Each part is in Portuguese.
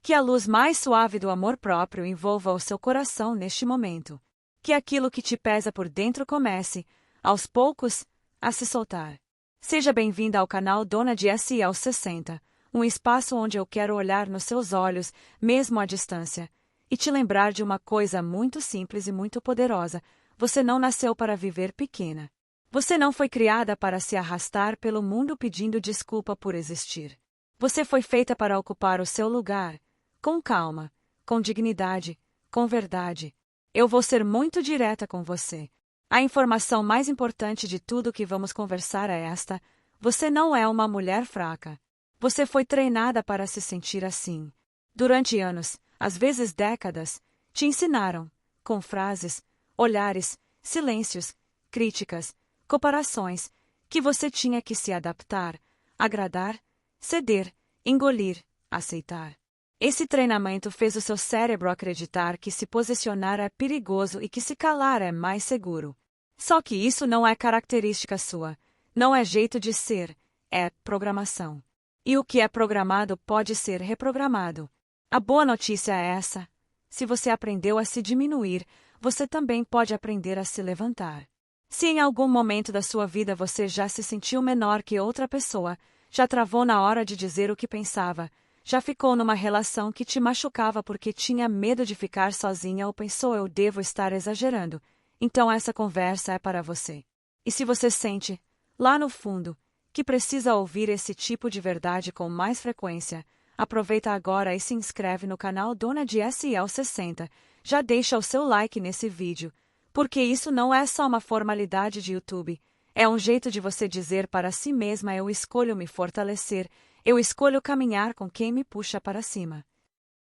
Que a luz mais suave do amor próprio envolva o seu coração neste momento. Que aquilo que te pesa por dentro comece, aos poucos, a se soltar. Seja bem-vinda ao canal Dona de SL 60, um espaço onde eu quero olhar nos seus olhos, mesmo à distância, e te lembrar de uma coisa muito simples e muito poderosa: você não nasceu para viver pequena. Você não foi criada para se arrastar pelo mundo pedindo desculpa por existir. Você foi feita para ocupar o seu lugar, com calma, com dignidade, com verdade. Eu vou ser muito direta com você. A informação mais importante de tudo que vamos conversar é esta: você não é uma mulher fraca. Você foi treinada para se sentir assim. Durante anos, às vezes décadas, te ensinaram, com frases, olhares, silêncios, críticas, comparações, que você tinha que se adaptar, agradar, ceder, engolir, aceitar. Esse treinamento fez o seu cérebro acreditar que se posicionar é perigoso e que se calar é mais seguro. Só que isso não é característica sua, não é jeito de ser, é programação. E o que é programado pode ser reprogramado. A boa notícia é essa: se você aprendeu a se diminuir, você também pode aprender a se levantar. Se em algum momento da sua vida você já se sentiu menor que outra pessoa, já travou na hora de dizer o que pensava, já ficou numa relação que te machucava porque tinha medo de ficar sozinha ou pensou eu devo estar exagerando, então essa conversa é para você. E se você sente, lá no fundo, que precisa ouvir esse tipo de verdade com mais frequência, aproveita agora e se inscreve no canal Dona de SL 60, já deixa o seu like nesse vídeo, porque isso não é só uma formalidade de YouTube, é um jeito de você dizer para si mesma: eu escolho me fortalecer, eu escolho caminhar com quem me puxa para cima.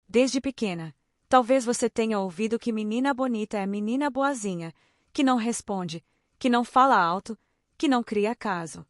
Desde pequena, talvez você tenha ouvido que menina bonita é menina boazinha, que não responde, que não fala alto, que não cria caso.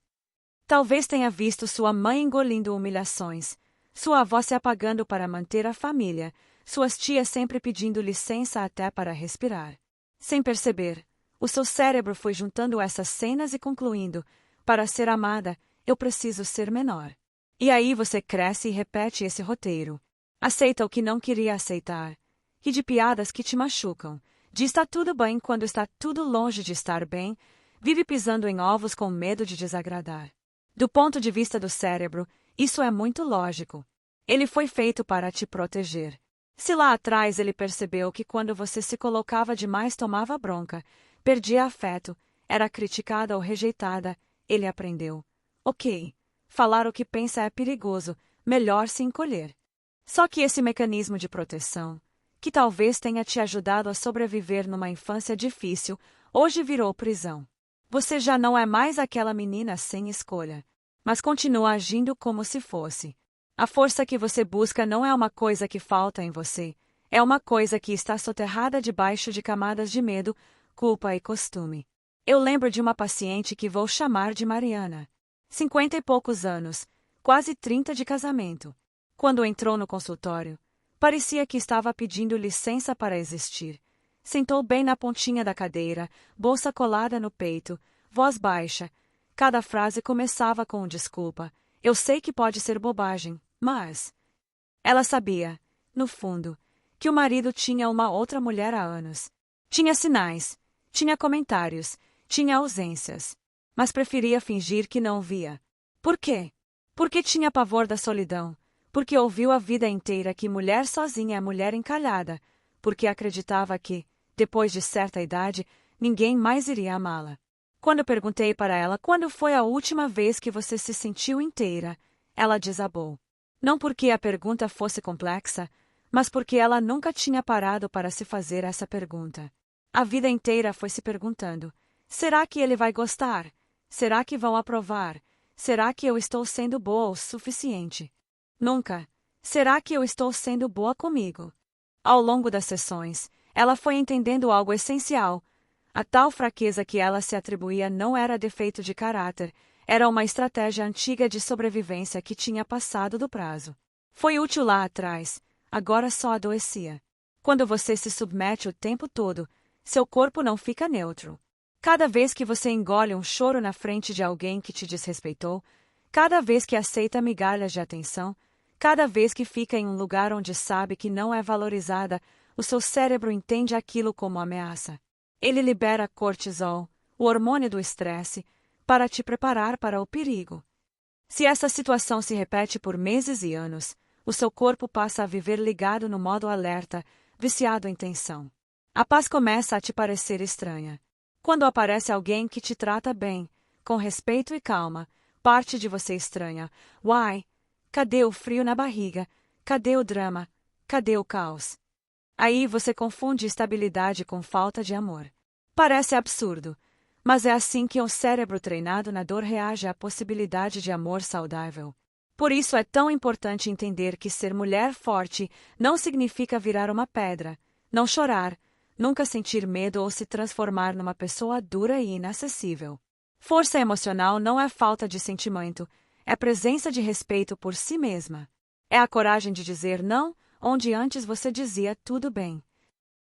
Talvez tenha visto sua mãe engolindo humilhações, sua avó se apagando para manter a família, suas tias sempre pedindo licença até para respirar. Sem perceber, o seu cérebro foi juntando essas cenas e concluindo: para ser amada, eu preciso ser menor. E aí você cresce e repete esse roteiro. Aceita o que não queria aceitar. E de piadas que te machucam. De está tudo bem quando está tudo longe de estar bem. Vive pisando em ovos com medo de desagradar. Do ponto de vista do cérebro, isso é muito lógico. Ele foi feito para te proteger. Se lá atrás ele percebeu que quando você se colocava demais tomava bronca, perdia afeto, era criticada ou rejeitada, ele aprendeu: ok, falar o que pensa é perigoso, melhor se encolher. Só que esse mecanismo de proteção, que talvez tenha te ajudado a sobreviver numa infância difícil, hoje virou prisão. Você já não é mais aquela menina sem escolha, mas continua agindo como se fosse. A força que você busca não é uma coisa que falta em você, é uma coisa que está soterrada debaixo de camadas de medo, culpa e costume. Eu lembro de uma paciente que vou chamar de Mariana. 50 e poucos anos, quase 30 de casamento. Quando entrou no consultório, parecia que estava pedindo licença para existir. Sentou bem na pontinha da cadeira, bolsa colada no peito, voz baixa. Cada frase começava com desculpa. Eu sei que pode ser bobagem, mas... Ela sabia, no fundo, que o marido tinha uma outra mulher há anos. Tinha sinais, tinha comentários, tinha ausências. Mas preferia fingir que não via. Por quê? Porque tinha pavor da solidão. Porque ouviu a vida inteira que mulher sozinha é mulher encalhada. Porque acreditava que, depois de certa idade, ninguém mais iria amá-la. Quando perguntei para ela quando foi a última vez que você se sentiu inteira, ela desabou. Não porque a pergunta fosse complexa, mas porque ela nunca tinha parado para se fazer essa pergunta. A vida inteira foi se perguntando: será que ele vai gostar? Será que vão aprovar? Será que eu estou sendo boa o suficiente? Nunca. Será que eu estou sendo boa comigo? Ao longo das sessões, ela foi entendendo algo essencial. A tal fraqueza que ela se atribuía não era defeito de caráter, era uma estratégia antiga de sobrevivência que tinha passado do prazo. Foi útil lá atrás, agora só adoecia. Quando você se submete o tempo todo, seu corpo não fica neutro. Cada vez que você engole um choro na frente de alguém que te desrespeitou, cada vez que aceita migalhas de atenção, Cada vez que fica em um lugar onde sabe que não é valorizada, o seu cérebro entende aquilo como ameaça. Ele libera cortisol, o hormônio do estresse, para te preparar para o perigo. Se essa situação se repete por meses e anos, o seu corpo passa a viver ligado no modo alerta, viciado em tensão. A paz começa a te parecer estranha. Quando aparece alguém que te trata bem, com respeito e calma, parte de você estranha. Uai, cadê o frio na barriga? Cadê o drama? Cadê o caos? Aí você confunde estabilidade com falta de amor. Parece absurdo, mas é assim que o cérebro treinado na dor reage à possibilidade de amor saudável. Por isso é tão importante entender que ser mulher forte não significa virar uma pedra, não chorar, nunca sentir medo ou se transformar numa pessoa dura e inacessível. Força emocional não é falta de sentimento, é presença de respeito por si mesma. É a coragem de dizer não, onde antes você dizia tudo bem.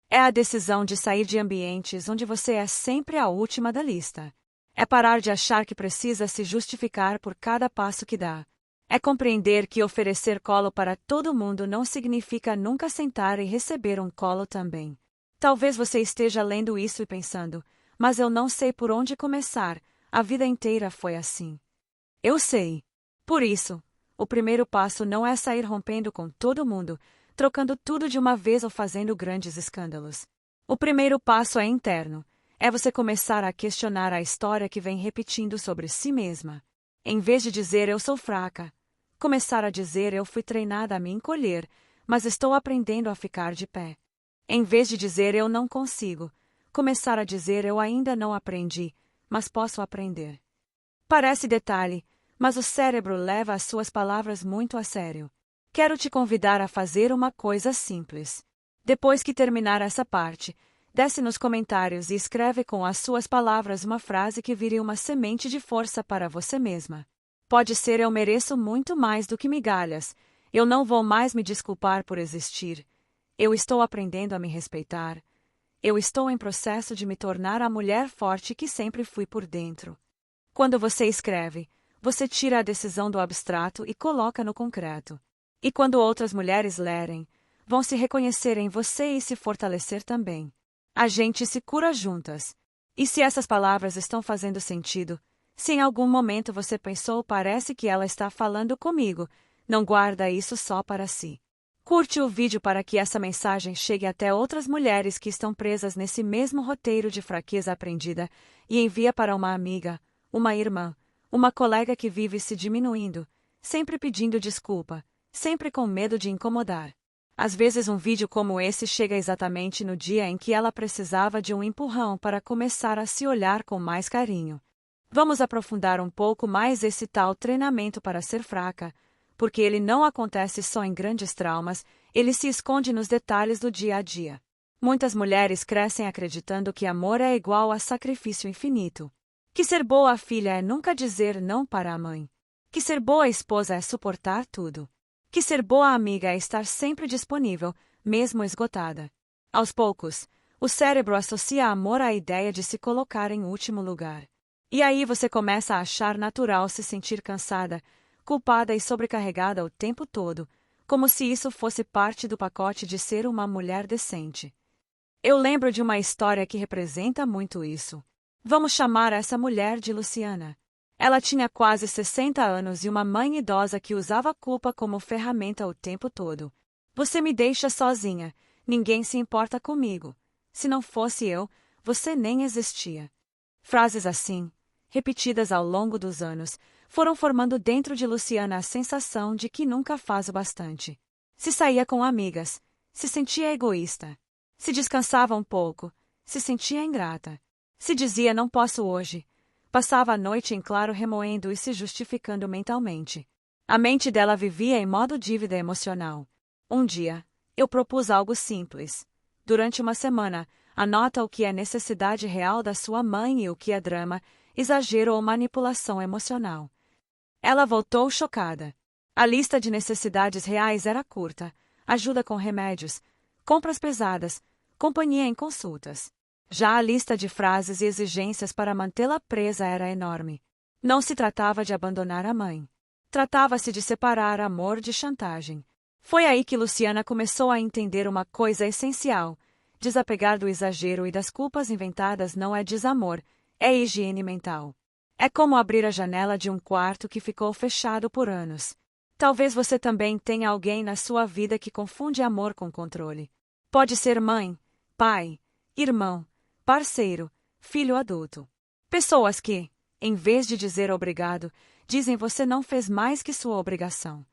É a decisão de sair de ambientes onde você é sempre a última da lista. É parar de achar que precisa se justificar por cada passo que dá. É compreender que oferecer colo para todo mundo não significa nunca sentar e receber um colo também. Talvez você esteja lendo isso e pensando, mas eu não sei por onde começar, a vida inteira foi assim. Eu sei. Por isso, o primeiro passo não é sair rompendo com todo mundo, trocando tudo de uma vez ou fazendo grandes escândalos. O primeiro passo é interno, é você começar a questionar a história que vem repetindo sobre si mesma. Em vez de dizer eu sou fraca, começar a dizer eu fui treinada a me encolher, mas estou aprendendo a ficar de pé. Em vez de dizer eu não consigo, começar a dizer eu ainda não aprendi, mas posso aprender. Parece detalhe, mas o cérebro leva as suas palavras muito a sério. Quero te convidar a fazer uma coisa simples. Depois que terminar essa parte, desce nos comentários e escreve com as suas palavras uma frase que vire uma semente de força para você mesma. Pode ser eu mereço muito mais do que migalhas, eu não vou mais me desculpar por existir, eu estou aprendendo a me respeitar, eu estou em processo de me tornar a mulher forte que sempre fui por dentro. Quando você escreve, você tira a decisão do abstrato e coloca no concreto. E quando outras mulheres lerem, vão se reconhecer em você e se fortalecer também. A gente se cura juntas. E se essas palavras estão fazendo sentido, se em algum momento você pensou parece que ela está falando comigo, não guarda isso só para si. Curte o vídeo para que essa mensagem chegue até outras mulheres que estão presas nesse mesmo roteiro de fraqueza aprendida e envia para uma amiga, uma irmã, uma colega que vive se diminuindo, sempre pedindo desculpa, sempre com medo de incomodar. Às vezes um vídeo como esse chega exatamente no dia em que ela precisava de um empurrão para começar a se olhar com mais carinho. Vamos aprofundar um pouco mais esse tal treinamento para ser fraca, porque ele não acontece só em grandes traumas, ele se esconde nos detalhes do dia a dia. Muitas mulheres crescem acreditando que amor é igual a sacrifício infinito. Que ser boa filha é nunca dizer não para a mãe. Que ser boa esposa é suportar tudo. Que ser boa amiga é estar sempre disponível, mesmo esgotada. Aos poucos, o cérebro associa amor à ideia de se colocar em último lugar. E aí você começa a achar natural se sentir cansada, culpada e sobrecarregada o tempo todo, como se isso fosse parte do pacote de ser uma mulher decente. Eu lembro de uma história que representa muito isso. Vamos chamar essa mulher de Luciana. Ela tinha quase 60 anos e uma mãe idosa que usava a culpa como ferramenta o tempo todo. Você me deixa sozinha, ninguém se importa comigo. Se não fosse eu, você nem existia. Frases assim, repetidas ao longo dos anos, foram formando dentro de Luciana a sensação de que nunca faz o bastante. Se saía com amigas, se sentia egoísta. Se descansava um pouco, se sentia ingrata. Se dizia não posso hoje. Passava a noite em claro remoendo e se justificando mentalmente. A mente dela vivia em modo dívida emocional. Um dia, eu propus algo simples. Durante uma semana, anota o que é necessidade real da sua mãe e o que é drama, exagero ou manipulação emocional. Ela voltou chocada. A lista de necessidades reais era curta: ajuda com remédios, compras pesadas, companhia em consultas. Já a lista de frases e exigências para mantê-la presa era enorme. Não se tratava de abandonar a mãe. Tratava-se de separar amor de chantagem. Foi aí que Luciana começou a entender uma coisa essencial: desapegar do exagero e das culpas inventadas não é desamor, é higiene mental. É como abrir a janela de um quarto que ficou fechado por anos. Talvez você também tenha alguém na sua vida que confunde amor com controle. Pode ser mãe, pai, irmão, parceiro, filho adulto. Pessoas que, em vez de dizer obrigado, dizem você não fez mais que sua obrigação.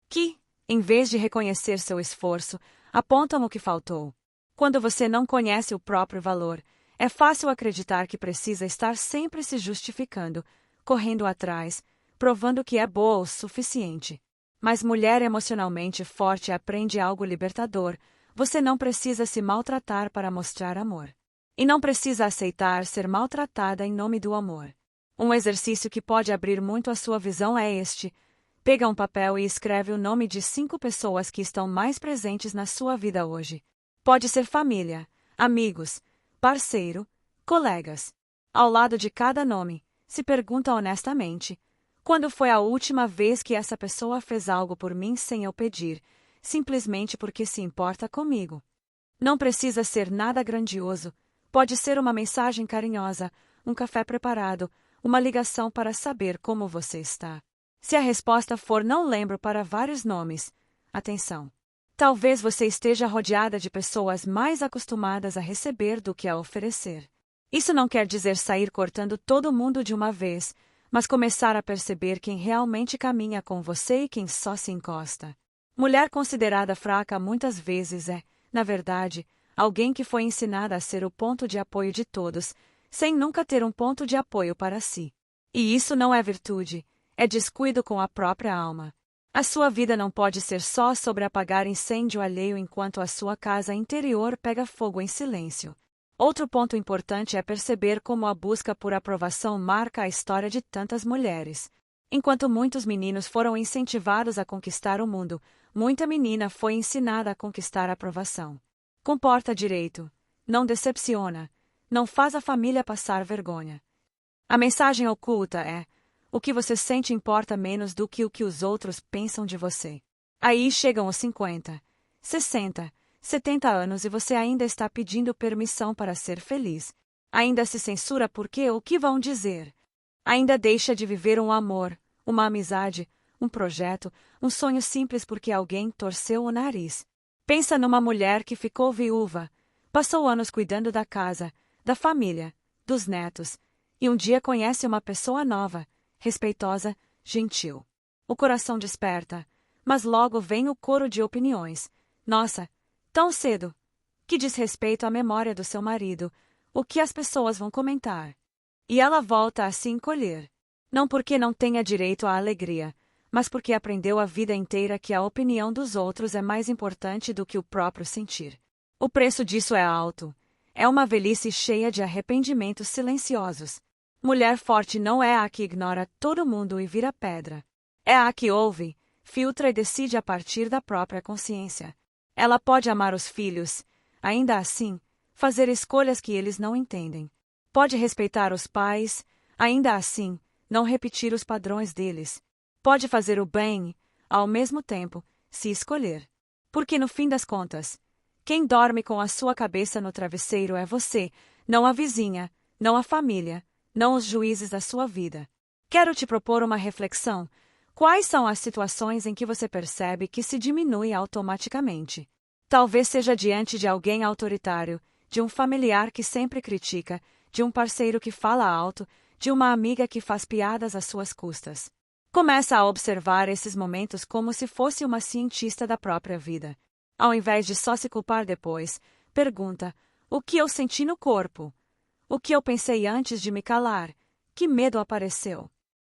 Que, em vez de reconhecer seu esforço, apontam o que faltou. Quando você não conhece o próprio valor, é fácil acreditar que precisa estar sempre se justificando, correndo atrás, provando que é boa o suficiente. Mas mulher emocionalmente forte aprende algo libertador: você não precisa se maltratar para mostrar amor. E não precisa aceitar ser maltratada em nome do amor. Um exercício que pode abrir muito a sua visão é este: pega um papel e escreve o nome de 5 pessoas que estão mais presentes na sua vida hoje. Pode ser família, amigos, parceiro, colegas. Ao lado de cada nome, se pergunta honestamente: quando foi a última vez que essa pessoa fez algo por mim sem eu pedir, simplesmente porque se importa comigo? Não precisa ser nada grandioso. Pode ser uma mensagem carinhosa, um café preparado, uma ligação para saber como você está. Se a resposta for não lembro para vários nomes, atenção. Talvez você esteja rodeada de pessoas mais acostumadas a receber do que a oferecer. Isso não quer dizer sair cortando todo mundo de uma vez, mas começar a perceber quem realmente caminha com você e quem só se encosta. Mulher considerada fraca muitas vezes é, na verdade, alguém que foi ensinada a ser o ponto de apoio de todos, sem nunca ter um ponto de apoio para si. E isso não é virtude, é descuido com a própria alma. A sua vida não pode ser só sobre apagar incêndio alheio enquanto a sua casa interior pega fogo em silêncio. Outro ponto importante é perceber como a busca por aprovação marca a história de tantas mulheres. Enquanto muitos meninos foram incentivados a conquistar o mundo, muita menina foi ensinada a conquistar a aprovação. Comporta direito, não decepciona, não faz a família passar vergonha. A mensagem oculta é: o que você sente importa menos do que o que os outros pensam de você. Aí chegam os 50, 60, 70 anos e você ainda está pedindo permissão para ser feliz. Ainda se censura porque o que vão dizer. Ainda deixa de viver um amor, uma amizade, um projeto, um sonho simples porque alguém torceu o nariz. Pensa numa mulher que ficou viúva, passou anos cuidando da casa, da família, dos netos, e um dia conhece uma pessoa nova, respeitosa, gentil. O coração desperta, mas logo vem o coro de opiniões. Nossa, tão cedo! Que diz respeito à memória do seu marido, o que as pessoas vão comentar. E ela volta a se encolher. Não porque não tenha direito à alegria, mas porque aprendeu a vida inteira que a opinião dos outros é mais importante do que o próprio sentir. O preço disso é alto. É uma velhice cheia de arrependimentos silenciosos. Mulher forte não é a que ignora todo mundo e vira pedra. É a que ouve, filtra e decide a partir da própria consciência. Ela pode amar os filhos, ainda assim, fazer escolhas que eles não entendem. Pode respeitar os pais, ainda assim, não repetir os padrões deles. Pode fazer o bem, ao mesmo tempo, se escolher. Porque no fim das contas, quem dorme com a sua cabeça no travesseiro é você, não a vizinha, não a família, não os juízes da sua vida. Quero te propor uma reflexão. Quais são as situações em que você percebe que se diminui automaticamente? Talvez seja diante de alguém autoritário, de um familiar que sempre critica, de um parceiro que fala alto, de uma amiga que faz piadas às suas custas. Começa a observar esses momentos como se fosse uma cientista da própria vida. Ao invés de só se culpar depois, pergunta: o que eu senti no corpo? O que eu pensei antes de me calar? Que medo apareceu?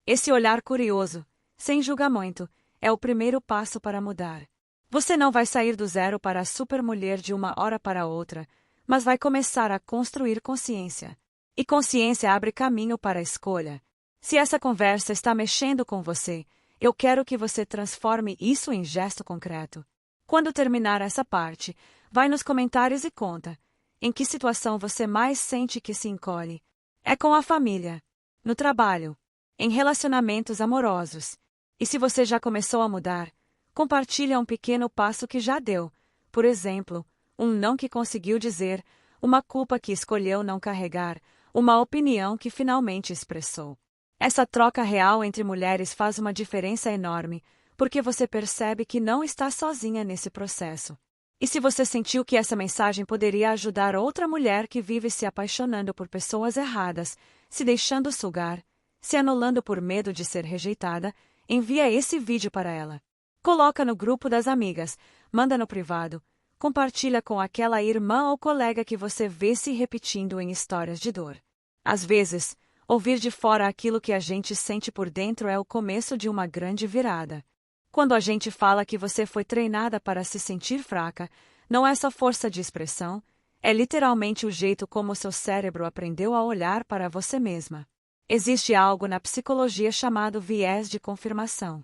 Esse olhar curioso, sem julgamento, é o primeiro passo para mudar. Você não vai sair do zero para a supermulher de uma hora para outra, mas vai começar a construir consciência. E consciência abre caminho para a escolha. Se essa conversa está mexendo com você, eu quero que você transforme isso em gesto concreto. Quando terminar essa parte, vai nos comentários e conta: em que situação você mais sente que se encolhe? É com a família, no trabalho, em relacionamentos amorosos. E se você já começou a mudar, compartilhe um pequeno passo que já deu. Por exemplo, um não que conseguiu dizer, uma culpa que escolheu não carregar, uma opinião que finalmente expressou. Essa troca real entre mulheres faz uma diferença enorme, porque você percebe que não está sozinha nesse processo. E se você sentiu que essa mensagem poderia ajudar outra mulher que vive se apaixonando por pessoas erradas, se deixando sugar, se anulando por medo de ser rejeitada, envia esse vídeo para ela. Coloca no grupo das amigas, manda no privado, compartilha com aquela irmã ou colega que você vê se repetindo em histórias de dor. Às vezes, ouvir de fora aquilo que a gente sente por dentro é o começo de uma grande virada. Quando a gente fala que você foi treinada para se sentir fraca, não é só força de expressão, é literalmente o jeito como seu cérebro aprendeu a olhar para você mesma. Existe algo na psicologia chamado viés de confirmação.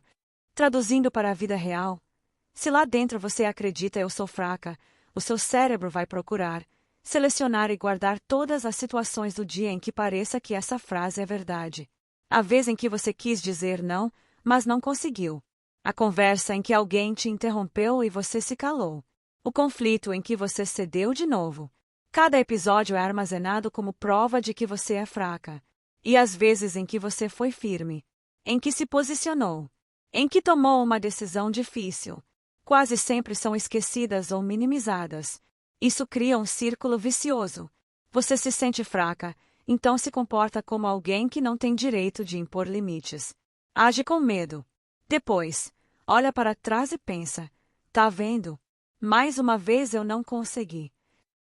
Traduzindo para a vida real, se lá dentro você acredita eu sou fraca, o seu cérebro vai procurar, selecionar e guardar todas as situações do dia em que pareça que essa frase é verdade. A vez em que você quis dizer não, mas não conseguiu. A conversa em que alguém te interrompeu e você se calou. O conflito em que você cedeu de novo. Cada episódio é armazenado como prova de que você é fraca. E as vezes em que você foi firme. Em que se posicionou. Em que tomou uma decisão difícil. Quase sempre são esquecidas ou minimizadas. Isso cria um círculo vicioso. Você se sente fraca, então se comporta como alguém que não tem direito de impor limites. Age com medo. Depois, olha para trás e pensa: tá vendo? Mais uma vez eu não consegui.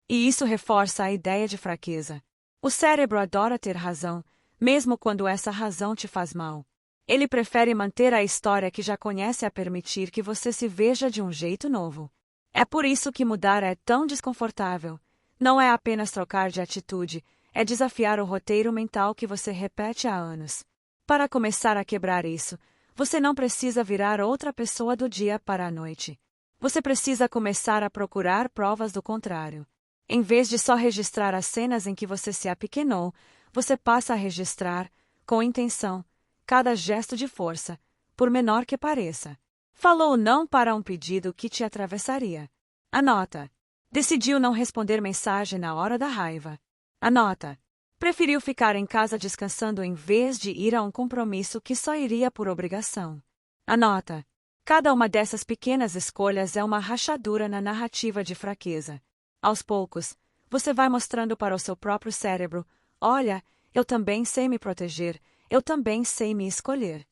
E isso reforça a ideia de fraqueza. O cérebro adora ter razão, mesmo quando essa razão te faz mal. Ele prefere manter a história que já conhece a permitir que você se veja de um jeito novo. É por isso que mudar é tão desconfortável. Não é apenas trocar de atitude, é desafiar o roteiro mental que você repete há anos. Para começar a quebrar isso, você não precisa virar outra pessoa do dia para a noite. Você precisa começar a procurar provas do contrário. Em vez de só registrar as cenas em que você se apequenou, você passa a registrar, com intenção, cada gesto de força, por menor que pareça. Falou não para um pedido que te atravessaria. Anota. Decidiu não responder mensagem na hora da raiva. Anota. Preferiu ficar em casa descansando em vez de ir a um compromisso que só iria por obrigação. Anota. Cada uma dessas pequenas escolhas é uma rachadura na narrativa de fraqueza. Aos poucos, você vai mostrando para o seu próprio cérebro: olha, eu também sei me proteger, eu também sei me escolher.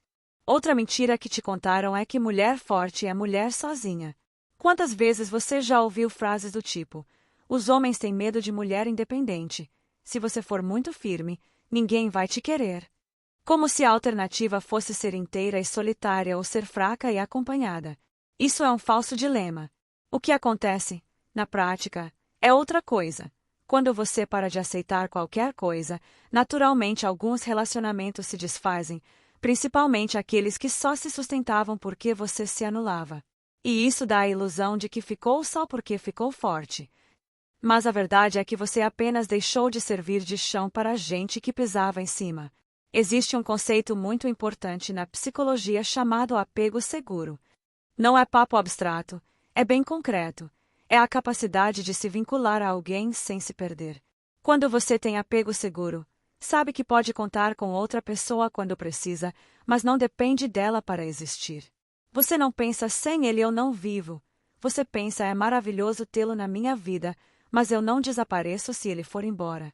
Outra mentira que te contaram é que mulher forte é mulher sozinha. Quantas vezes você já ouviu frases do tipo: os homens têm medo de mulher independente. Se você for muito firme, ninguém vai te querer. Como se a alternativa fosse ser inteira e solitária ou ser fraca e acompanhada. Isso é um falso dilema. O que acontece, na prática, é outra coisa. Quando você para de aceitar qualquer coisa, naturalmente alguns relacionamentos se desfazem, principalmente aqueles que só se sustentavam porque você se anulava. E isso dá a ilusão de que ficou só porque ficou forte. Mas a verdade é que você apenas deixou de servir de chão para a gente que pisava em cima. Existe um conceito muito importante na psicologia chamado apego seguro. Não é papo abstrato, é bem concreto. É a capacidade de se vincular a alguém sem se perder. Quando você tem apego seguro, sabe que pode contar com outra pessoa quando precisa, mas não depende dela para existir. Você não pensa sem ele eu não vivo. Você pensa é maravilhoso tê-lo na minha vida, mas eu não desapareço se ele for embora.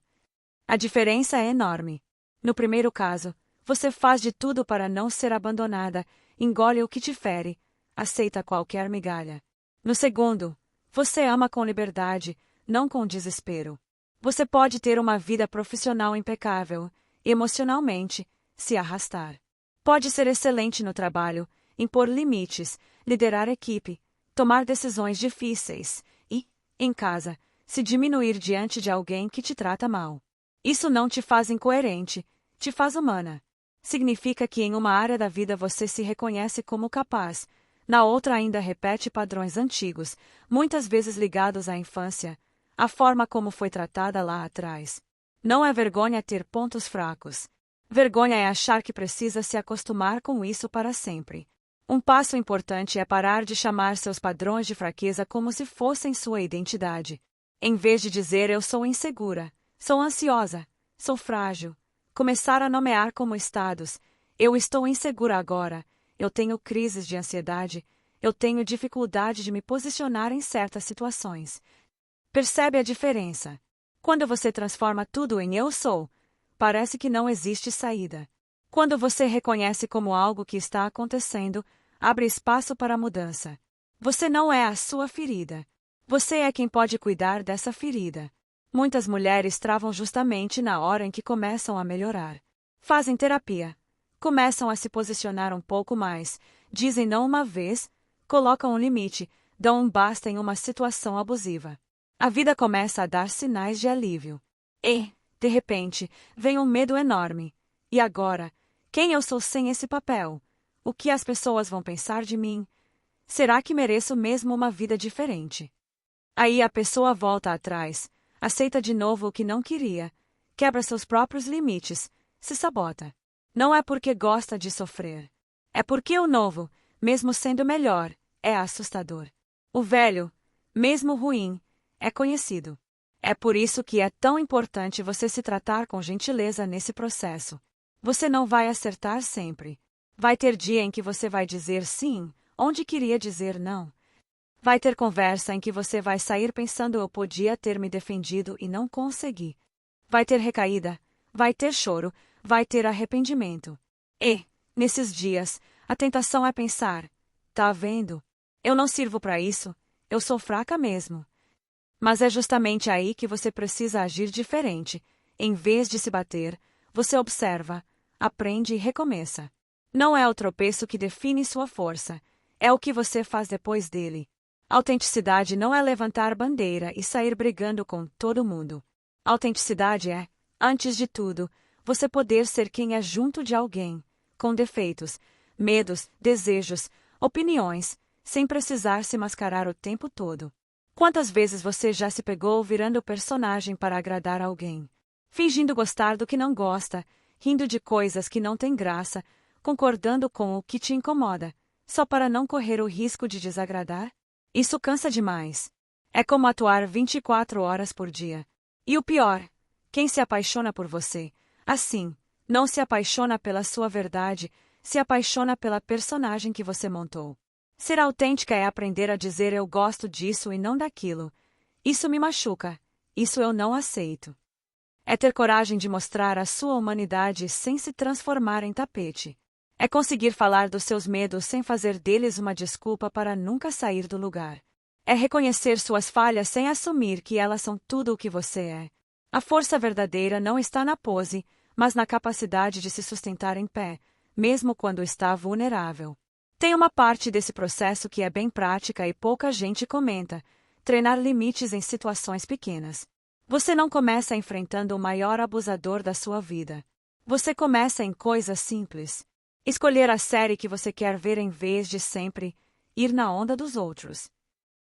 A diferença é enorme. No primeiro caso, você faz de tudo para não ser abandonada, engole o que te fere, aceita qualquer migalha. No segundo, você ama com liberdade, não com desespero. Você pode ter uma vida profissional impecável, emocionalmente, se arrastar. Pode ser excelente no trabalho, impor limites, liderar equipe, tomar decisões difíceis e, em casa, se diminuir diante de alguém que te trata mal. Isso não te faz incoerente, te faz humana. Significa que em uma área da vida você se reconhece como capaz, na outra ainda repete padrões antigos, muitas vezes ligados à infância, à forma como foi tratada lá atrás. Não é vergonha ter pontos fracos. Vergonha é achar que precisa se acostumar com isso para sempre. Um passo importante é parar de chamar seus padrões de fraqueza como se fossem sua identidade. Em vez de dizer eu sou insegura, sou ansiosa, sou frágil, começar a nomear como estados: eu estou insegura agora, eu tenho crises de ansiedade, eu tenho dificuldade de me posicionar em certas situações. Percebe a diferença? Quando você transforma tudo em eu sou, parece que não existe saída. Quando você reconhece como algo que está acontecendo, abre espaço para a mudança. Você não é a sua ferida. Você é quem pode cuidar dessa ferida. Muitas mulheres travam justamente na hora em que começam a melhorar. Fazem terapia. Começam a se posicionar um pouco mais, dizem não uma vez, colocam um limite, dão um basta em uma situação abusiva. A vida começa a dar sinais de alívio. E, de repente, vem um medo enorme. E agora? Quem eu sou sem esse papel? O que as pessoas vão pensar de mim? Será que mereço mesmo uma vida diferente? Aí a pessoa volta atrás, aceita de novo o que não queria, quebra seus próprios limites, se sabota. Não é porque gosta de sofrer. É porque o novo, mesmo sendo melhor, é assustador. O velho, mesmo ruim, é conhecido. É por isso que é tão importante você se tratar com gentileza nesse processo. Você não vai acertar sempre. Vai ter dia em que você vai dizer sim, onde queria dizer não. Vai ter conversa em que você vai sair pensando eu podia ter me defendido e não consegui. Vai ter recaída, vai ter choro, vai ter arrependimento. E, nesses dias, a tentação é pensar: tá vendo? Eu não sirvo para isso, eu sou fraca mesmo. Mas é justamente aí que você precisa agir diferente. Em vez de se bater, você observa, aprende e recomeça. Não é o tropeço que define sua força, é o que você faz depois dele. Autenticidade não é levantar bandeira e sair brigando com todo mundo. Autenticidade é, antes de tudo, você poder ser quem é junto de alguém, com defeitos, medos, desejos, opiniões, sem precisar se mascarar o tempo todo. Quantas vezes você já se pegou virando personagem para agradar alguém? Fingindo gostar do que não gosta, rindo de coisas que não têm graça, concordando com o que te incomoda, só para não correr o risco de desagradar? Isso cansa demais. É como atuar 24 horas por dia. E o pior, quem se apaixona por você, assim, não se apaixona pela sua verdade, se apaixona pela personagem que você montou. Ser autêntica é aprender a dizer eu gosto disso e não daquilo. Isso me machuca. Isso eu não aceito. É ter coragem de mostrar a sua humanidade sem se transformar em tapete. É conseguir falar dos seus medos sem fazer deles uma desculpa para nunca sair do lugar. É reconhecer suas falhas sem assumir que elas são tudo o que você é. A força verdadeira não está na pose, mas na capacidade de se sustentar em pé, mesmo quando está vulnerável. Tem uma parte desse processo que é bem prática e pouca gente comenta: treinar limites em situações pequenas. Você não começa enfrentando o maior abusador da sua vida. Você começa em coisas simples. Escolher a série que você quer ver em vez de sempre ir na onda dos outros.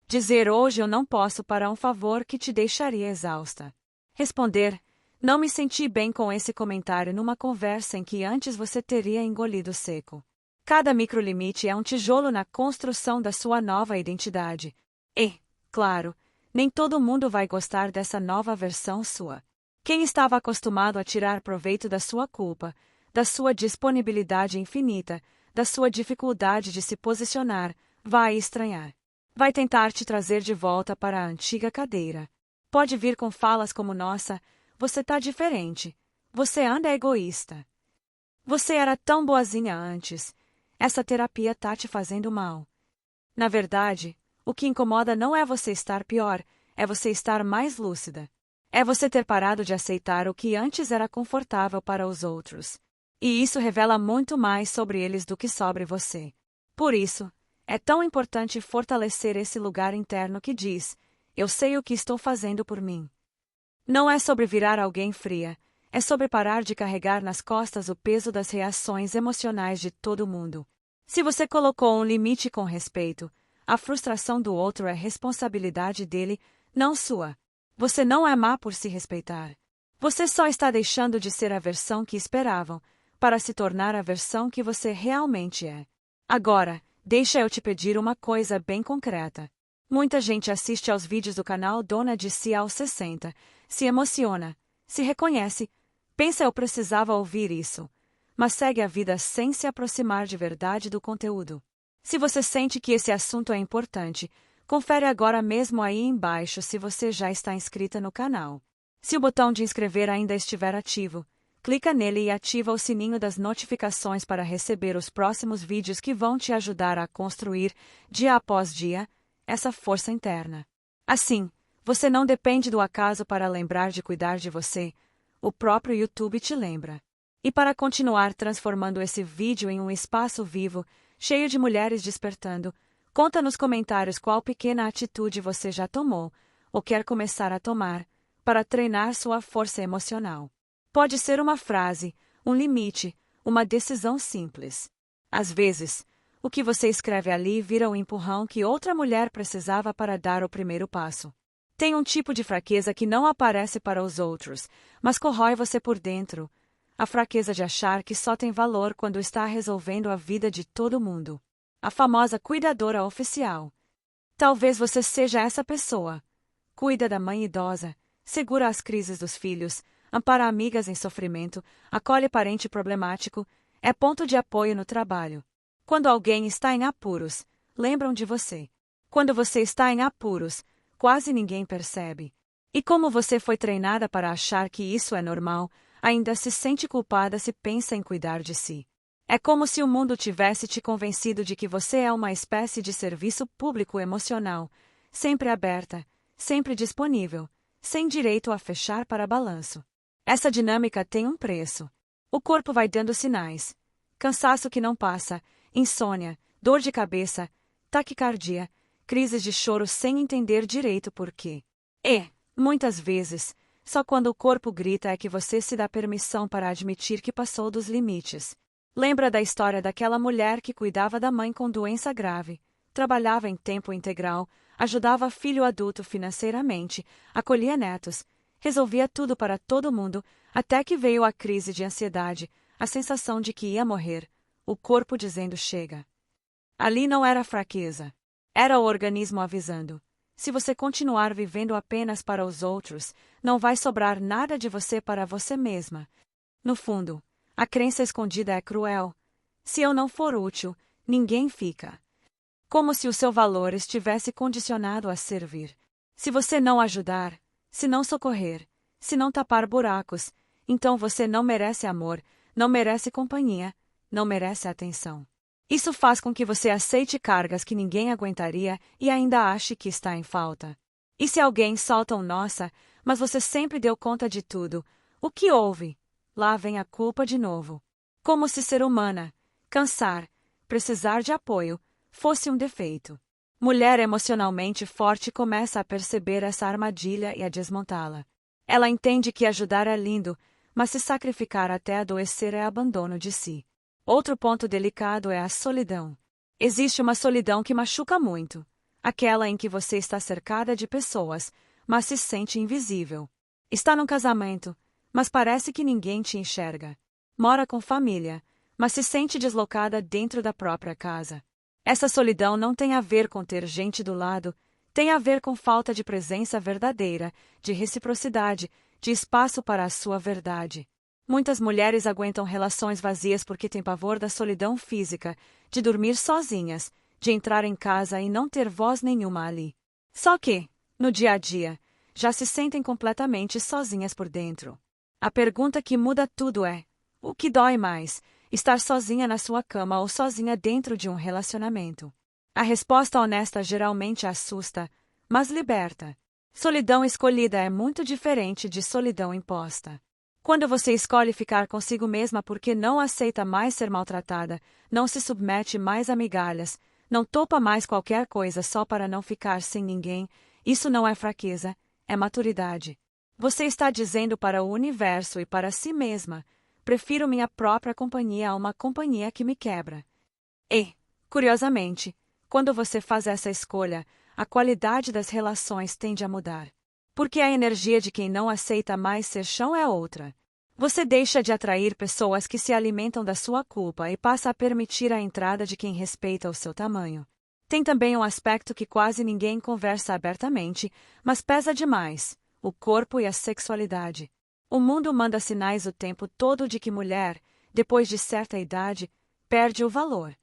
Dizer hoje eu não posso para um favor que te deixaria exausta. Responder: não me senti bem com esse comentário numa conversa em que antes você teria engolido seco. Cada microlimite é um tijolo na construção da sua nova identidade. E, claro, nem todo mundo vai gostar dessa nova versão sua. Quem estava acostumado a tirar proveito da sua culpa, da sua disponibilidade infinita, da sua dificuldade de se posicionar, vai estranhar. Vai tentar te trazer de volta para a antiga cadeira. Pode vir com falas como: nossa, você tá diferente. Você anda egoísta. Você era tão boazinha antes. Essa terapia tá te fazendo mal. Na verdade, o que incomoda não é você estar pior, é você estar mais lúcida. É você ter parado de aceitar o que antes era confortável para os outros. E isso revela muito mais sobre eles do que sobre você. Por isso, é tão importante fortalecer esse lugar interno que diz: eu sei o que estou fazendo por mim. Não é sobre virar alguém fria, é sobre parar de carregar nas costas o peso das reações emocionais de todo mundo. Se você colocou um limite com respeito, a frustração do outro é responsabilidade dele, não sua. Você não é má por se respeitar. Você só está deixando de ser a versão que esperavam, para se tornar a versão que você realmente é. Agora, deixa eu te pedir uma coisa bem concreta. Muita gente assiste aos vídeos do canal Dona de Si aos 60, se emociona, se reconhece, pensa eu precisava ouvir isso, mas segue a vida sem se aproximar de verdade do conteúdo. Se você sente que esse assunto é importante, confere agora mesmo aí embaixo se você já está inscrita no canal. Se o botão de inscrever ainda estiver ativo, clica nele e ativa o sininho das notificações para receber os próximos vídeos que vão te ajudar a construir, dia após dia, essa força interna. Assim, você não depende do acaso para lembrar de cuidar de você, o próprio YouTube te lembra. E para continuar transformando esse vídeo em um espaço vivo, cheio de mulheres despertando, conta nos comentários qual pequena atitude você já tomou, ou quer começar a tomar, para treinar sua força emocional. Pode ser uma frase, um limite, uma decisão simples. Às vezes, o que você escreve ali vira o empurrão que outra mulher precisava para dar o primeiro passo. Tem um tipo de fraqueza que não aparece para os outros, mas corrói você por dentro. A fraqueza de achar que só tem valor quando está resolvendo a vida de todo mundo. A famosa cuidadora oficial. Talvez você seja essa pessoa. Cuida da mãe idosa, segura as crises dos filhos, ampara amigas em sofrimento, acolhe parente problemático, é ponto de apoio no trabalho. Quando alguém está em apuros, lembram de você. Quando você está em apuros, quase ninguém percebe. E como você foi treinada para achar que isso é normal, ainda se sente culpada se pensa em cuidar de si. É como se o mundo tivesse te convencido de que você é uma espécie de serviço público emocional, sempre aberta, sempre disponível, sem direito a fechar para balanço. Essa dinâmica tem um preço. O corpo vai dando sinais. Cansaço que não passa, insônia, dor de cabeça, taquicardia, crises de choro sem entender direito por quê. E, muitas vezes, só quando o corpo grita é que você se dá permissão para admitir que passou dos limites. Lembra da história daquela mulher que cuidava da mãe com doença grave, trabalhava em tempo integral, ajudava filho adulto financeiramente, acolhia netos, resolvia tudo para todo mundo, até que veio a crise de ansiedade, a sensação de que ia morrer, o corpo dizendo chega. Ali não era fraqueza. Era o organismo avisando. Se você continuar vivendo apenas para os outros, não vai sobrar nada de você para você mesma. No fundo, a crença escondida é cruel. Se eu não for útil, ninguém fica. Como se o seu valor estivesse condicionado a servir. Se você não ajudar, se não socorrer, se não tapar buracos, então você não merece amor, não merece companhia, não merece atenção. Isso faz com que você aceite cargas que ninguém aguentaria e ainda ache que está em falta. E se alguém solta um nossa, mas você sempre deu conta de tudo, o que houve? Lá vem a culpa de novo. Como se ser humana, cansar, precisar de apoio, fosse um defeito. Mulher emocionalmente forte começa a perceber essa armadilha e a desmontá-la. Ela entende que ajudar é lindo, mas se sacrificar até adoecer é abandono de si. Outro ponto delicado é a solidão. Existe uma solidão que machuca muito. Aquela em que você está cercada de pessoas, mas se sente invisível. Está num casamento, mas parece que ninguém te enxerga. Mora com família, mas se sente deslocada dentro da própria casa. Essa solidão não tem a ver com ter gente do lado, tem a ver com falta de presença verdadeira, de reciprocidade, de espaço para a sua verdade. Muitas mulheres aguentam relações vazias porque têm pavor da solidão física, de dormir sozinhas, de entrar em casa e não ter voz nenhuma ali. Só que, no dia a dia, já se sentem completamente sozinhas por dentro. A pergunta que muda tudo é: o que dói mais, estar sozinha na sua cama ou sozinha dentro de um relacionamento? A resposta honesta geralmente assusta, mas liberta. Solidão escolhida é muito diferente de solidão imposta. Quando você escolhe ficar consigo mesma porque não aceita mais ser maltratada, não se submete mais a migalhas, não topa mais qualquer coisa só para não ficar sem ninguém, isso não é fraqueza, é maturidade. Você está dizendo para o universo e para si mesma: prefiro minha própria companhia a uma companhia que me quebra. E, curiosamente, quando você faz essa escolha, a qualidade das relações tende a mudar. Porque a energia de quem não aceita mais ser chão é outra. Você deixa de atrair pessoas que se alimentam da sua culpa e passa a permitir a entrada de quem respeita o seu tamanho. Tem também um aspecto que quase ninguém conversa abertamente, mas pesa demais: o corpo e a sexualidade. O mundo manda sinais o tempo todo de que mulher, depois de certa idade, perde o valor.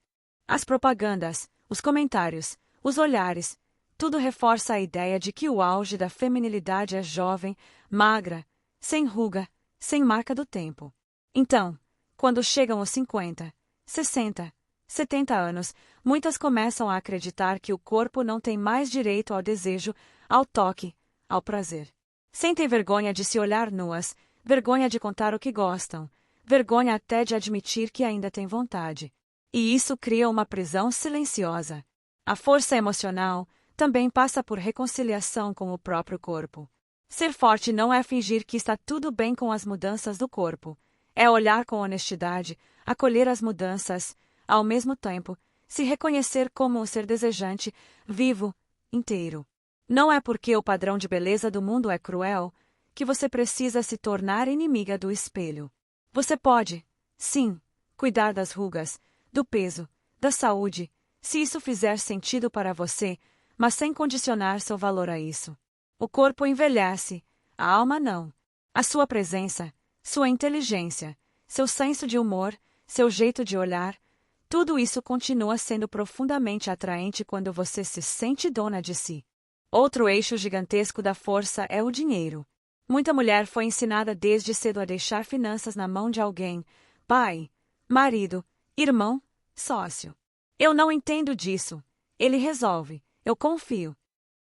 As propagandas, os comentários, os olhares, tudo reforça a ideia de que o auge da feminilidade é jovem, magra, sem ruga, sem marca do tempo. Então, quando chegam os 50, 60, 70 anos, muitas começam a acreditar que o corpo não tem mais direito ao desejo, ao toque, ao prazer. Sentem vergonha de se olhar nuas, vergonha de contar o que gostam, vergonha até de admitir que ainda têm vontade. E isso cria uma prisão silenciosa. A força emocional também passa por reconciliação com o próprio corpo. Ser forte não é fingir que está tudo bem com as mudanças do corpo. É olhar com honestidade, acolher as mudanças, ao mesmo tempo, se reconhecer como um ser desejante, vivo, inteiro. Não é porque o padrão de beleza do mundo é cruel que você precisa se tornar inimiga do espelho. Você pode, sim, cuidar das rugas, do peso, da saúde, se isso fizer sentido para você, mas sem condicionar seu valor a isso. O corpo envelhece, a alma não. A sua presença, sua inteligência, seu senso de humor, seu jeito de olhar, tudo isso continua sendo profundamente atraente quando você se sente dona de si. Outro eixo gigantesco da força é o dinheiro. Muita mulher foi ensinada desde cedo a deixar finanças na mão de alguém: pai, marido, irmão, sócio. Eu não entendo disso. Ele resolve. Eu confio.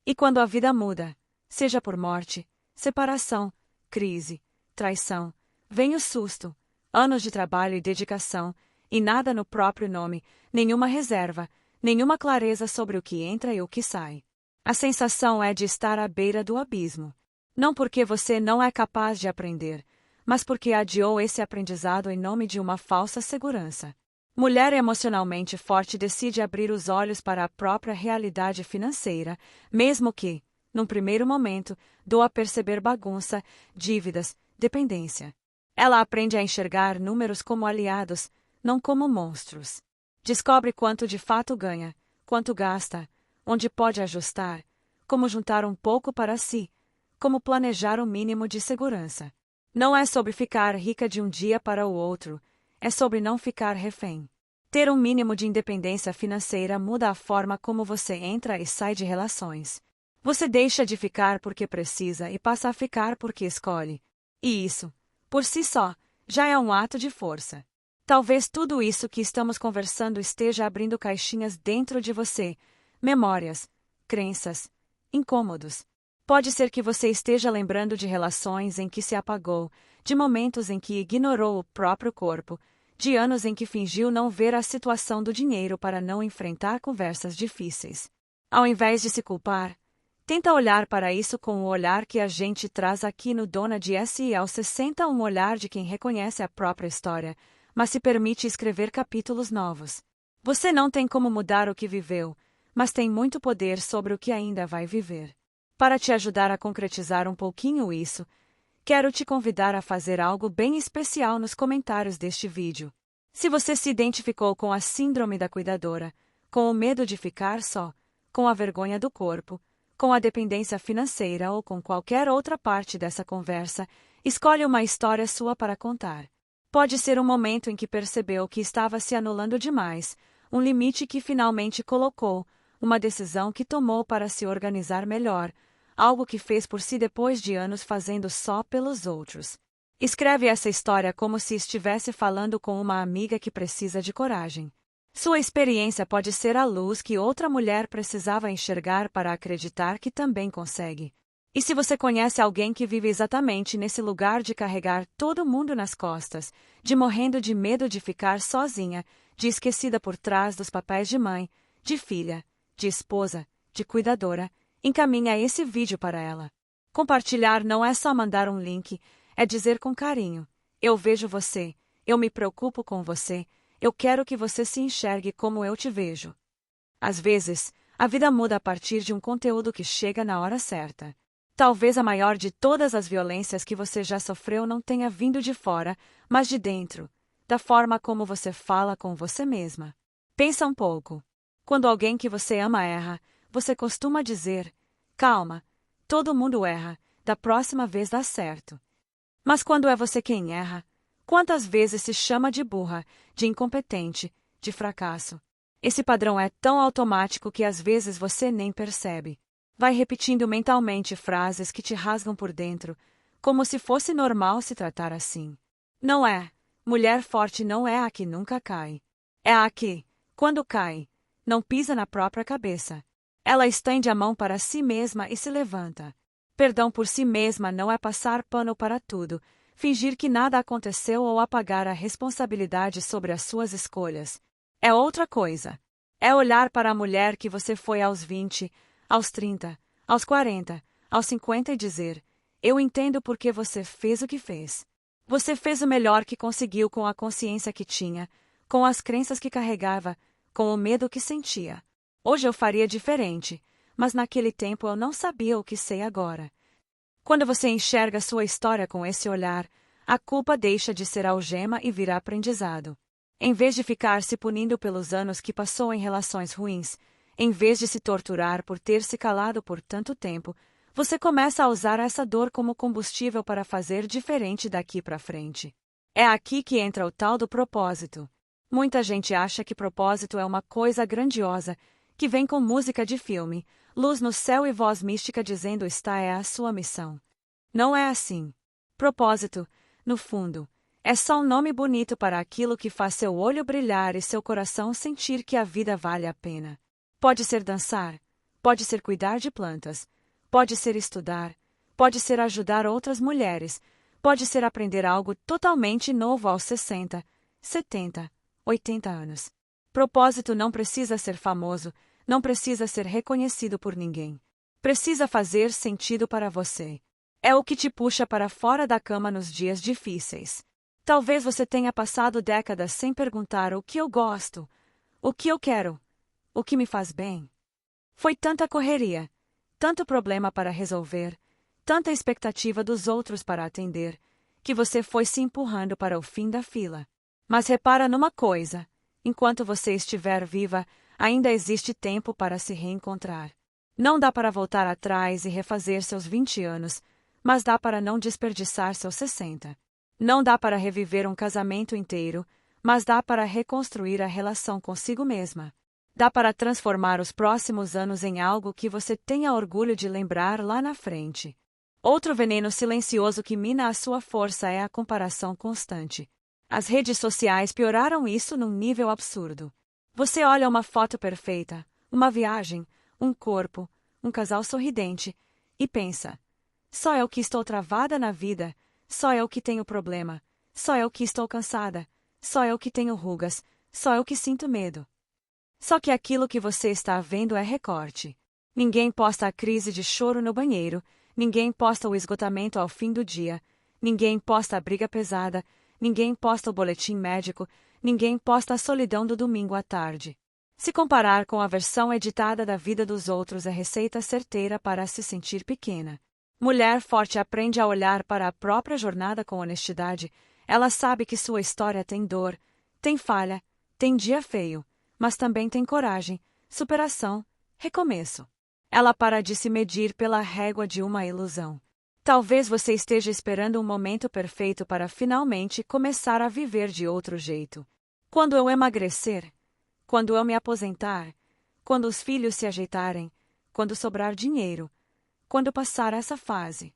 E quando a vida muda, seja por morte, separação, crise, traição, vem o susto, anos de trabalho e dedicação, e nada no próprio nome, nenhuma reserva, nenhuma clareza sobre o que entra e o que sai. A sensação é de estar à beira do abismo. Não porque você não é capaz de aprender, mas porque adiou esse aprendizado em nome de uma falsa segurança. Mulher emocionalmente forte decide abrir os olhos para a própria realidade financeira, mesmo que, num primeiro momento, doa perceber bagunça, dívidas, dependência. Ela aprende a enxergar números como aliados, não como monstros. Descobre quanto de fato ganha, quanto gasta, onde pode ajustar, como juntar um pouco para si, como planejar o mínimo de segurança. Não é sobre ficar rica de um dia para o outro, é sobre não ficar refém. Ter um mínimo de independência financeira muda a forma como você entra e sai de relações. Você deixa de ficar porque precisa e passa a ficar porque escolhe. E isso, por si só, já é um ato de força. Talvez tudo isso que estamos conversando esteja abrindo caixinhas dentro de você, memórias, crenças, incômodos. Pode ser que você esteja lembrando de relações em que se apagou, de momentos em que ignorou o próprio corpo, de anos em que fingiu não ver a situação do dinheiro para não enfrentar conversas difíceis. Ao invés de se culpar, tenta olhar para isso com o olhar que a gente traz aqui no Dona de S aos 60, um olhar de quem reconhece a própria história, mas se permite escrever capítulos novos. Você não tem como mudar o que viveu, mas tem muito poder sobre o que ainda vai viver. Para te ajudar a concretizar um pouquinho isso, quero te convidar a fazer algo bem especial nos comentários deste vídeo. Se você se identificou com a síndrome da cuidadora, com o medo de ficar só, com a vergonha do corpo, com a dependência financeira ou com qualquer outra parte dessa conversa, escolhe uma história sua para contar. Pode ser um momento em que percebeu que estava se anulando demais, um limite que finalmente colocou, uma decisão que tomou para se organizar melhor, algo que fez por si depois de anos fazendo só pelos outros. Escreve essa história como se estivesse falando com uma amiga que precisa de coragem. Sua experiência pode ser a luz que outra mulher precisava enxergar para acreditar que também consegue. E se você conhece alguém que vive exatamente nesse lugar de carregar todo mundo nas costas, de morrendo de medo de ficar sozinha, de esquecida por trás dos papéis de mãe, de filha, de esposa, de cuidadora, encaminha esse vídeo para ela. Compartilhar não é só mandar um link, é dizer com carinho: eu vejo você, eu me preocupo com você, eu quero que você se enxergue como eu te vejo. Às vezes, a vida muda a partir de um conteúdo que chega na hora certa. Talvez a maior de todas as violências que você já sofreu não tenha vindo de fora, mas de dentro, da forma como você fala com você mesma. Pensa um pouco. Quando alguém que você ama erra, você costuma dizer: calma, todo mundo erra, da próxima vez dá certo. Mas quando é você quem erra, quantas vezes se chama de burra, de incompetente, de fracasso? Esse padrão é tão automático que às vezes você nem percebe. Vai repetindo mentalmente frases que te rasgam por dentro, como se fosse normal se tratar assim. Não é. Mulher forte não é a que nunca cai. É a que, quando cai, não pisa na própria cabeça. Ela estende a mão para si mesma e se levanta. Perdão por si mesma não é passar pano para tudo, fingir que nada aconteceu ou apagar a responsabilidade sobre as suas escolhas. É outra coisa. É olhar para a mulher que você foi aos 20, aos 30, aos 40, aos 50 e dizer: eu entendo por que você fez o que fez. Você fez o melhor que conseguiu com a consciência que tinha, com as crenças que carregava, com o medo que sentia. Hoje eu faria diferente, mas naquele tempo eu não sabia o que sei agora. Quando você enxerga sua história com esse olhar, a culpa deixa de ser algema e vira aprendizado. Em vez de ficar se punindo pelos anos que passou em relações ruins, em vez de se torturar por ter se calado por tanto tempo, você começa a usar essa dor como combustível para fazer diferente daqui para frente. É aqui que entra o tal do propósito. Muita gente acha que propósito é uma coisa grandiosa, que vem com música de filme, luz no céu e voz mística dizendo esta é a sua missão. Não é assim. Propósito, no fundo, é só um nome bonito para aquilo que faz seu olho brilhar e seu coração sentir que a vida vale a pena. Pode ser dançar, pode ser cuidar de plantas, pode ser estudar, pode ser ajudar outras mulheres, pode ser aprender algo totalmente novo aos 60, 70, 80 anos. Propósito não precisa ser famoso, não precisa ser reconhecido por ninguém. Precisa fazer sentido para você. É o que te puxa para fora da cama nos dias difíceis. Talvez você tenha passado décadas sem perguntar o que eu gosto, o que eu quero, o que me faz bem. Foi tanta correria, tanto problema para resolver, tanta expectativa dos outros para atender, que você foi se empurrando para o fim da fila. Mas repara numa coisa: enquanto você estiver viva, ainda existe tempo para se reencontrar. Não dá para voltar atrás e refazer seus 20 anos, mas dá para não desperdiçar seus 60. Não dá para reviver um casamento inteiro, mas dá para reconstruir a relação consigo mesma. Dá para transformar os próximos anos em algo que você tenha orgulho de lembrar lá na frente. Outro veneno silencioso que mina a sua força é a comparação constante. As redes sociais pioraram isso num nível absurdo. Você olha uma foto perfeita, uma viagem, um corpo, um casal sorridente, e pensa: só eu que estou travada na vida, só eu que tenho problema, só eu que estou cansada, só eu que tenho rugas, só eu que sinto medo. Só que aquilo que você está vendo é recorte. Ninguém posta a crise de choro no banheiro, ninguém posta o esgotamento ao fim do dia, ninguém posta a briga pesada, ninguém posta o boletim médico, ninguém posta a solidão do domingo à tarde. Se comparar com a versão editada da vida dos outros é receita certeira para se sentir pequena. Mulher forte aprende a olhar para a própria jornada com honestidade. Ela sabe que sua história tem dor, tem falha, tem dia feio, mas também tem coragem, superação, recomeço. Ela para de se medir pela régua de uma ilusão. Talvez você esteja esperando um momento perfeito para finalmente começar a viver de outro jeito. Quando eu emagrecer, quando eu me aposentar, quando os filhos se ajeitarem, quando sobrar dinheiro, quando passar essa fase.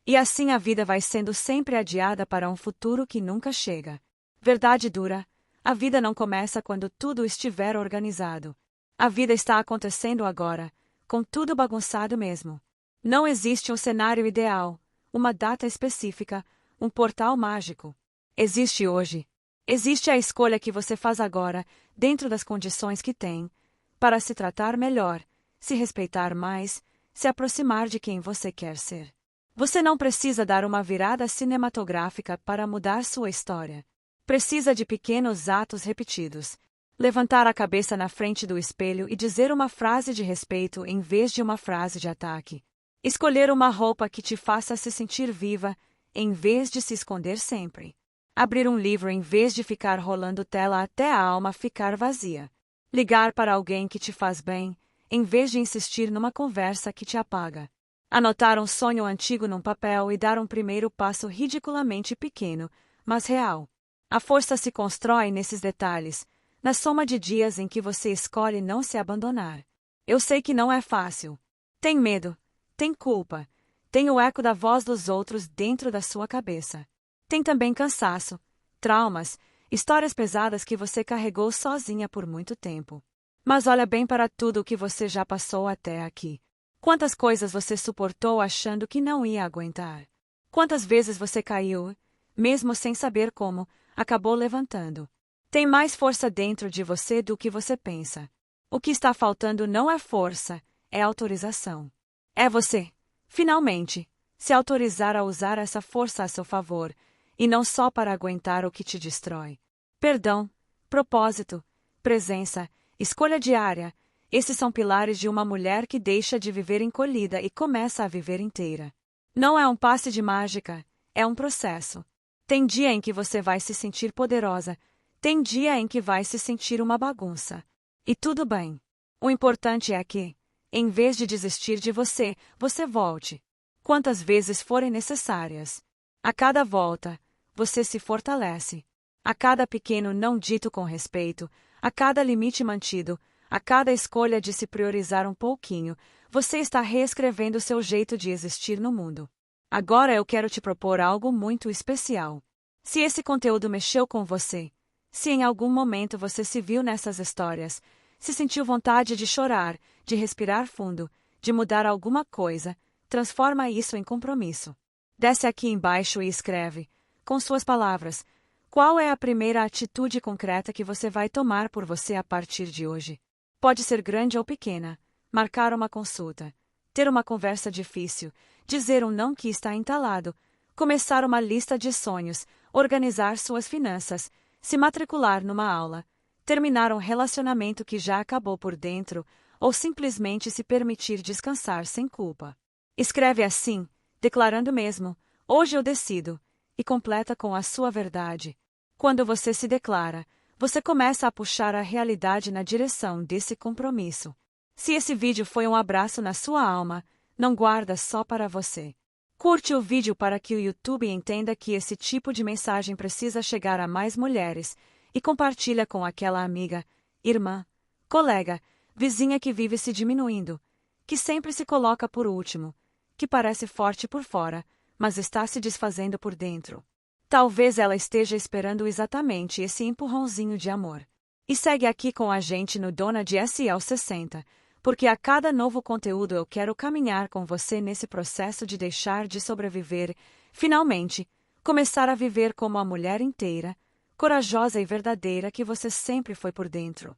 E assim a vida vai sendo sempre adiada para um futuro que nunca chega. Verdade dura: a vida não começa quando tudo estiver organizado. A vida está acontecendo agora, com tudo bagunçado mesmo. Não existe um cenário ideal, uma data específica, um portal mágico. Existe hoje. Existe a escolha que você faz agora, dentro das condições que tem, para se tratar melhor, se respeitar mais, se aproximar de quem você quer ser. Você não precisa dar uma virada cinematográfica para mudar sua história. Precisa de pequenos atos repetidos. Levantar a cabeça na frente do espelho e dizer uma frase de respeito em vez de uma frase de ataque. Escolher uma roupa que te faça se sentir viva, em vez de se esconder sempre. Abrir um livro em vez de ficar rolando tela até a alma ficar vazia. Ligar para alguém que te faz bem, em vez de insistir numa conversa que te apaga. Anotar um sonho antigo num papel e dar um primeiro passo ridiculamente pequeno, mas real. A força se constrói nesses detalhes, na soma de dias em que você escolhe não se abandonar. Eu sei que não é fácil. Tem medo, tem culpa, tem o eco da voz dos outros dentro da sua cabeça. Tem também cansaço, traumas, histórias pesadas que você carregou sozinha por muito tempo. Mas olha bem para tudo o que você já passou até aqui. Quantas coisas você suportou achando que não ia aguentar? Quantas vezes você caiu, mesmo sem saber como, acabou levantando? Tem mais força dentro de você do que você pensa. O que está faltando não é força, é autorização. É você, finalmente, se autorizar a usar essa força a seu favor, e não só para aguentar o que te destrói. Perdão, propósito, presença, escolha diária, esses são pilares de uma mulher que deixa de viver encolhida e começa a viver inteira. Não é um passe de mágica, é um processo. Tem dia em que você vai se sentir poderosa, tem dia em que vai se sentir uma bagunça. E tudo bem. O importante é que, em vez de desistir de você, você volte. Quantas vezes forem necessárias. A cada volta, você se fortalece. A cada pequeno não dito com respeito, a cada limite mantido, a cada escolha de se priorizar um pouquinho, você está reescrevendo seu jeito de existir no mundo. Agora eu quero te propor algo muito especial. Se esse conteúdo mexeu com você, se em algum momento você se viu nessas histórias, se sentiu vontade de chorar, de respirar fundo, de mudar alguma coisa, transforma isso em compromisso. Desce aqui embaixo e escreve, com suas palavras, qual é a primeira atitude concreta que você vai tomar por você a partir de hoje. Pode ser grande ou pequena, marcar uma consulta, ter uma conversa difícil, dizer um não que está entalado, começar uma lista de sonhos, organizar suas finanças, se matricular numa aula, terminar um relacionamento que já acabou por dentro ou simplesmente se permitir descansar sem culpa. Escreve assim, declarando mesmo, hoje eu decido, e completa com a sua verdade. Quando você se declara, você começa a puxar a realidade na direção desse compromisso. Se esse vídeo foi um abraço na sua alma, não guarda só para você. Curte o vídeo para que o YouTube entenda que esse tipo de mensagem precisa chegar a mais mulheres e compartilha com aquela amiga, irmã, colega, vizinha que vive se diminuindo, que sempre se coloca por último, que parece forte por fora, mas está se desfazendo por dentro. Talvez ela esteja esperando exatamente esse empurrãozinho de amor. E segue aqui com a gente no Dona de SL60, porque a cada novo conteúdo eu quero caminhar com você nesse processo de deixar de sobreviver, finalmente, começar a viver como a mulher inteira, corajosa e verdadeira que você sempre foi por dentro.